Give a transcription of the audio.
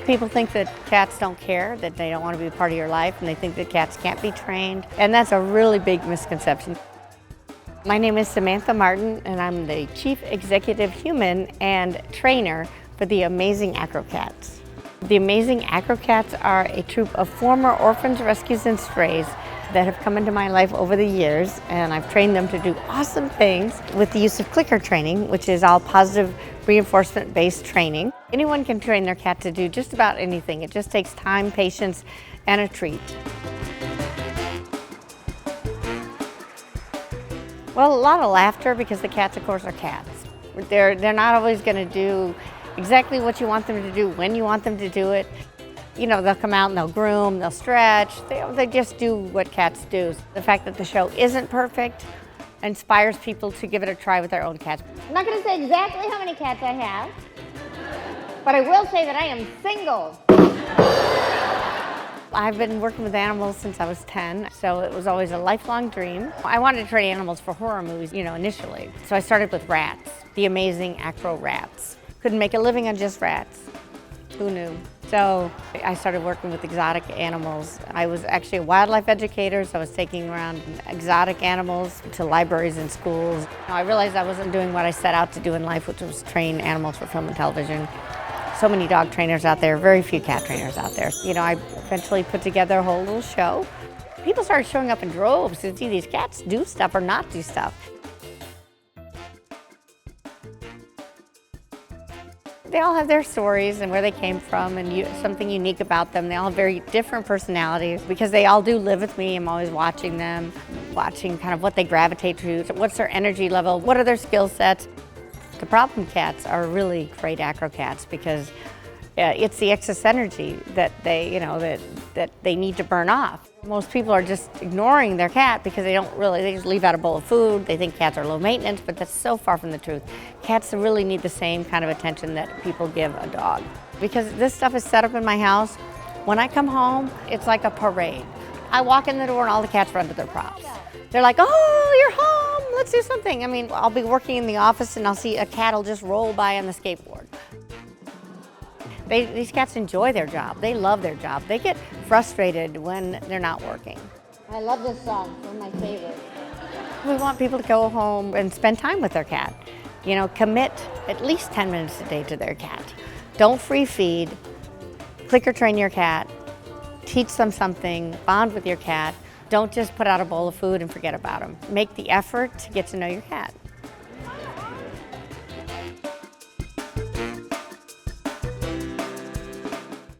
People think that cats don't care, that they don't want to be a part of your life, and they think that cats can't be trained. And that's a really big misconception. My name is Samantha Martin, and I'm the Chief Executive Human and Trainer for the Amazing Acro-cats. The Amazing Acro-cats are a troupe of former orphans, rescues, and strays that have come into my life over the years, and I've trained them to do awesome things with the use of clicker training, which is all positive reinforcement-based training. Anyone can train their cat to do just about anything. It just takes time, patience, and a treat. Well, a lot of laughter, because the cats, of course, are cats. They're not always going to do exactly what you want them to do when you want them to do it. You know, they'll come out and they'll groom, they'll stretch, they just do what cats do. The fact that the show isn't perfect inspires people to give it a try with their own cats. I'm not going to say exactly how many cats I have, but I will say that I am single. I've been working with animals since I was 10, so it was always a lifelong dream. I wanted to train animals for horror movies, initially. So I started with rats, the Amazing Acro-rats. Couldn't make a living on just rats. Who knew? So I started working with exotic animals. I was actually a wildlife educator, so I was taking around exotic animals to libraries and schools. I realized I wasn't doing what I set out to do in life, which was train animals for film and television. So many dog trainers out there, very few cat trainers out there. I eventually put together a whole little show. People started showing up in droves to see these cats do stuff or not do stuff. They all have their stories and where they came from and something unique about them. They all have very different personalities because they all do live with me. I'm always watching them, watching kind of what they gravitate to, what's their energy level, what are their skill sets. The problem cats are really great acro-cats because it's the excess energy that they, that they need to burn off. Most people are just ignoring their cat because they just leave out a bowl of food. They think cats are low maintenance, but that's so far from the truth. Cats really need the same kind of attention that people give a dog. Because this stuff is set up in my house, when I come home, it's like a parade. I walk in the door and all the cats run to their props. They're like, oh, you're home, let's do something. I mean, I'll be working in the office and I'll see a cat will just roll by on the skateboard. These cats enjoy their job. They love their job. They get frustrated when they're not working. I love this song, it's one of my favorites. We want people to go home and spend time with their cat. Commit at least 10 minutes a day to their cat. Don't free feed, clicker train your cat, teach them something, bond with your cat. Don't just put out a bowl of food and forget about them. Make the effort to get to know your cat.